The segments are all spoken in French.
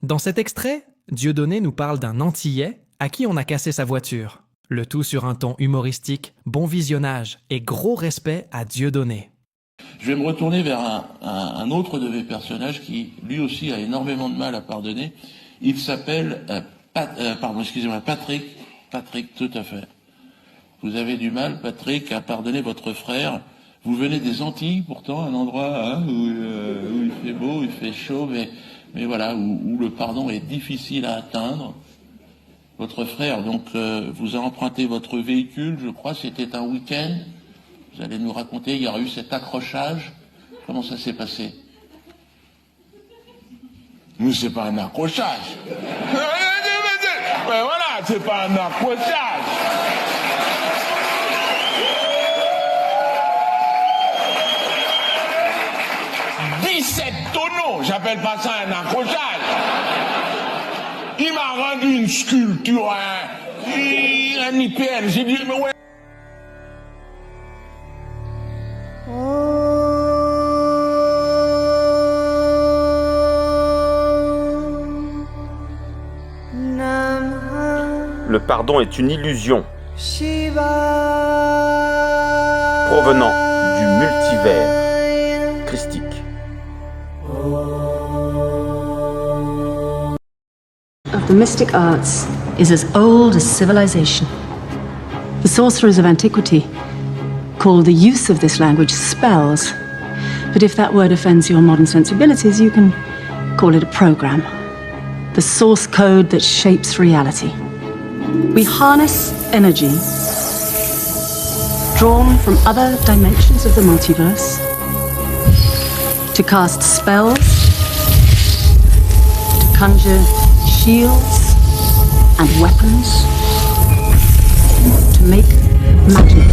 Dans cet extrait, Dieudonné nous parle d'un Antillais à qui on a cassé sa voiture. Le tout sur un ton humoristique, bon visionnage et gros respect à Dieudonné. Je vais me retourner vers un autre de mes personnages qui, lui aussi, a énormément de mal à pardonner. Il s'appelle, Patrick. Patrick, tout à fait. Vous avez du mal, Patrick, à pardonner votre frère. Vous venez des Antilles, pourtant, un endroit où il fait beau, il fait chaud, mais voilà, où le pardon est difficile à atteindre. Votre frère, donc, vous a emprunté votre véhicule, je crois, c'était un week-end. Vous allez nous raconter, il y aura eu cet accrochage. Comment ça s'est passé? Mais c'est pas un accrochage. Mais voilà, c'est pas un accrochage. Tonneaux, j'appelle pas ça un accrochage. Il m'a rendu une sculpture, un IPL. J'ai dit, mais ouais. Le pardon est une illusion provenant du multivers christique. Of the mystic arts is as old as civilization. The sorcerers of antiquity called the use of this language spells, but if that word offends your modern sensibilities, you can call it a program. The source code that shapes reality. We harness energy drawn from other dimensions of the multiverse to cast spells, to conjure shields and weapons, to make magic.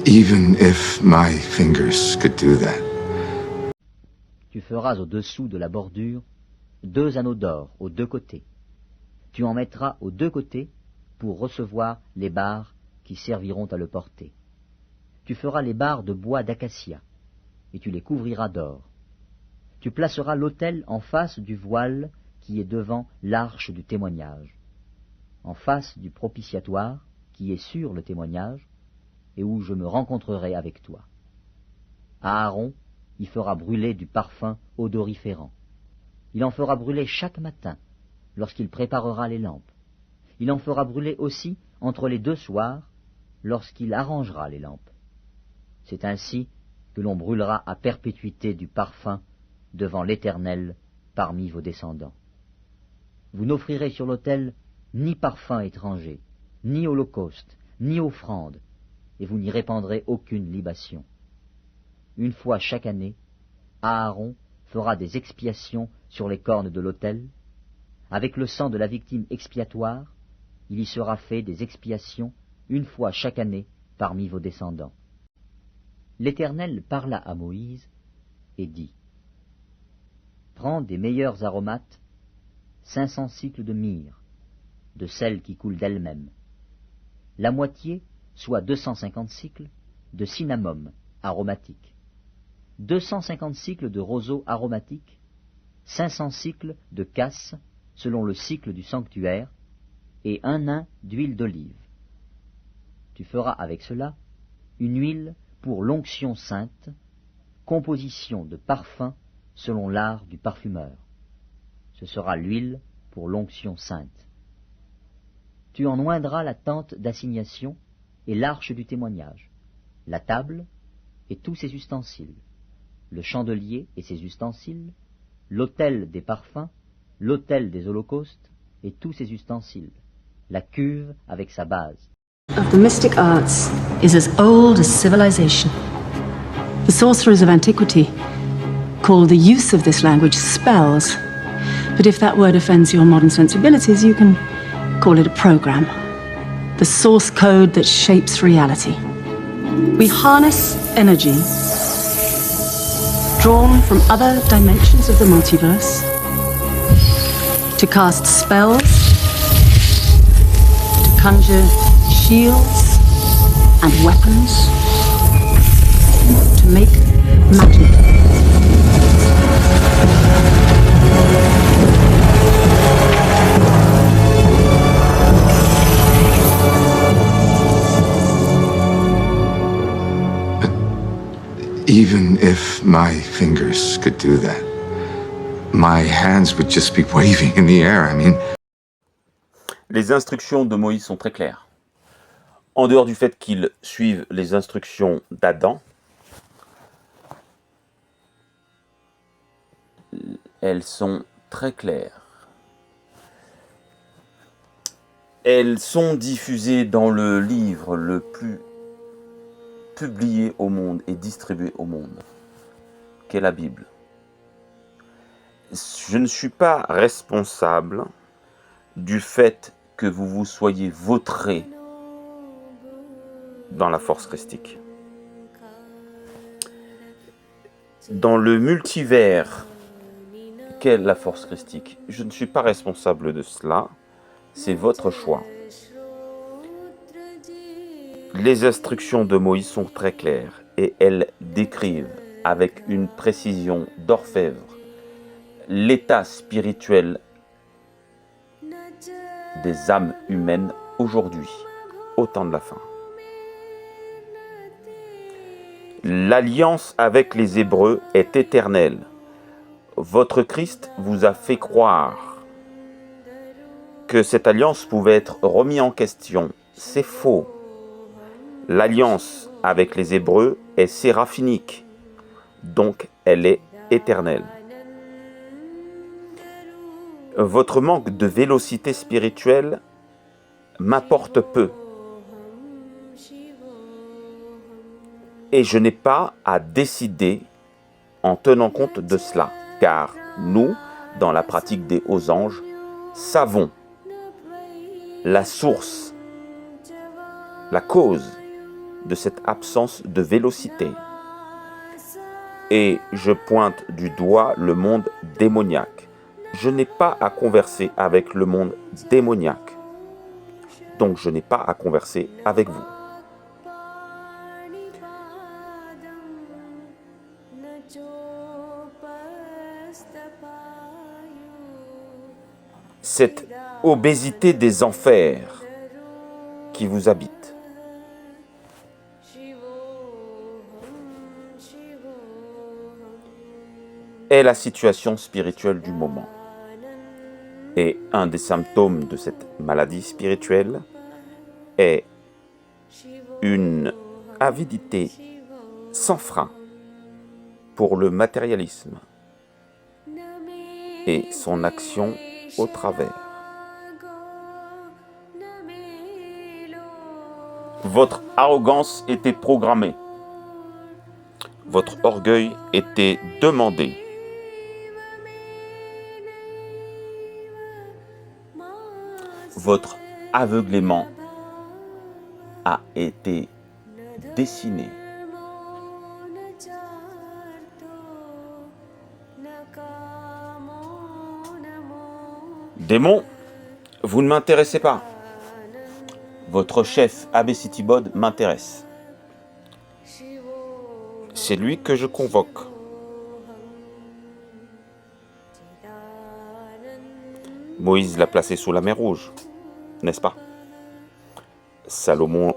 Even if my fingers could do that. Tu feras au-dessous de la bordure 2 anneaux d'or aux 2 côtés. Tu en mettras aux 2 côtés pour recevoir les barres qui serviront à le porter. Tu feras les barres de bois d'acacia, et tu les couvriras d'or. Tu placeras l'autel en face du voile qui est devant l'arche du témoignage, en face du propitiatoire qui est sur le témoignage, et où je me rencontrerai avec toi. Aaron y fera brûler du parfum odoriférant. Il en fera brûler chaque matin, lorsqu'il préparera les lampes. Il en fera brûler aussi entre les 2 soirs, lorsqu'il arrangera les lampes. C'est ainsi que l'on brûlera à perpétuité du parfum devant l'Éternel parmi vos descendants. Vous n'offrirez sur l'autel ni parfum étranger, ni holocauste, ni offrande, et vous n'y répandrez aucune libation. Une fois chaque année, Aaron fera des expiations sur les cornes de l'autel. Avec le sang de la victime expiatoire, il y sera fait des expiations une fois chaque année parmi vos descendants. L'Éternel parla à Moïse et dit : Prends des meilleurs aromates, 500 cycles de myrrhe, de celle qui coule d'elle-même, la moitié, soit 250 cycles, de cinnamome aromatique, 250 cycles de roseau aromatique, 500 cycles de casse, selon le cycle du sanctuaire, et 1 nain d'huile d'olive. Tu feras avec cela une huile pour l'onction sainte, composition de parfum selon l'art du parfumeur. Ce sera l'huile pour l'onction sainte. Tu en oindras la tente d'assignation et l'arche du témoignage, la table et tous ses ustensiles, le chandelier et ses ustensiles, l'autel des parfums, l'autel des holocaustes et tous ses ustensiles, la cuve avec sa base. Of the mystic arts is as old as civilization. The sorcerers of antiquity called the use of this language spells, but if that word offends your modern sensibilities, you can call it a program. The source code that shapes reality. We harness energy drawn from other dimensions of the multiverse to cast spells, conjure shields and weapons, to make magic. Even if my fingers could do that, my hands would just be waving in the air. I mean... Les instructions de Moïse sont très claires. En dehors du fait qu'il suive les instructions d'Adam, elles sont très claires. Elles sont diffusées dans le livre le plus publié au monde et distribué au monde, qu'est la Bible. Je ne suis pas responsable du fait que vous vous soyez vautrés dans la force christique. Dans le multivers qu'est la force christique, je ne suis pas responsable de cela, c'est votre choix. Les instructions de Moïse sont très claires et elles décrivent avec une précision d'orfèvre l'état spirituel des âmes humaines aujourd'hui, au temps de la fin. L'alliance avec les Hébreux est éternelle. Votre Christ vous a fait croire que cette alliance pouvait être remise en question. C'est faux. L'alliance avec les Hébreux est séraphinique, donc elle est éternelle. Votre manque de vélocité spirituelle m'apporte peu. Et je n'ai pas à décider en tenant compte de cela, car nous, dans la pratique des hauts anges, savons la source, la cause de cette absence de vélocité. Et je pointe du doigt le monde démoniaque. Je n'ai pas à converser avec le monde démoniaque. Donc je n'ai pas à converser avec vous. Cette obésité des enfers qui vous habite est la situation spirituelle du moment. Et un des symptômes de cette maladie spirituelle est une avidité sans frein pour le matérialisme et son action au travers. Votre arrogance était programmée. Votre orgueil était demandé. Votre aveuglement a été dessiné. Démon, vous ne m'intéressez pas. Votre chef Abessitibod m'intéresse. C'est lui que je convoque. Moïse l'a placé sous la mer Rouge, n'est-ce pas? Salomon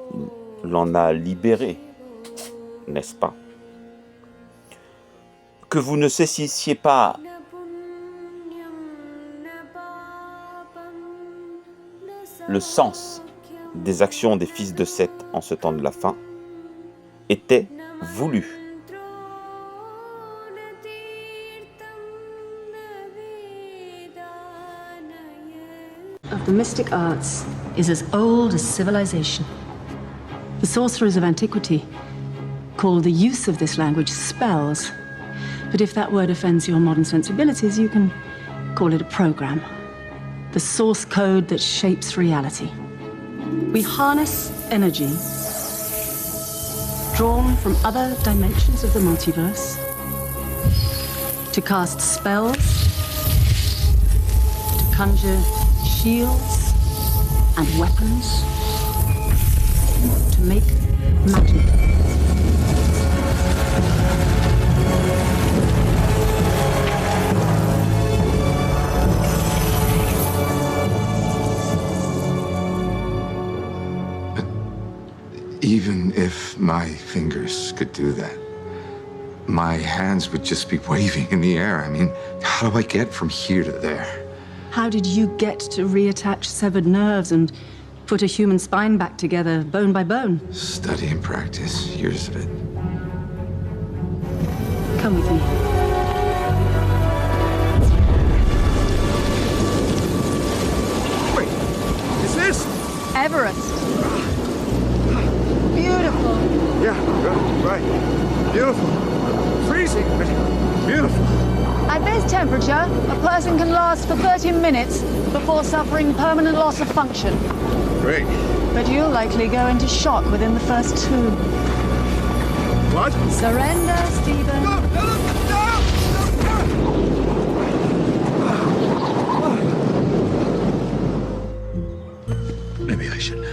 l'en a libéré, n'est-ce pas? Que vous ne saisissiez pas le sens des actions des fils de Seth en ce temps de la fin était voulu. Of the mystic arts is as old as civilization. The sorcerers of antiquity called the use of this language spells, but if that word offends your modern sensibilities, you can call it a program. The source code that shapes reality. We harness energy drawn from other dimensions of the multiverse to cast spells, to conjure shields and weapons, make magic. Even if my fingers could do that, my hands would just be waving in the air. I mean, how do I get from here to there? How did you get to reattach severed nerves and put a human spine back together, bone by bone? Study and practice, years of it. Come with me. Wait, is this? Everest. Beautiful. Yeah, right. Beautiful. Freezing, but beautiful. At this temperature, a person can last for 30 minutes before suffering permanent loss of function. Great. But you'll likely go into shock within the first 2. What? Surrender, Stephen. No, no, no, no, no. Maybe I should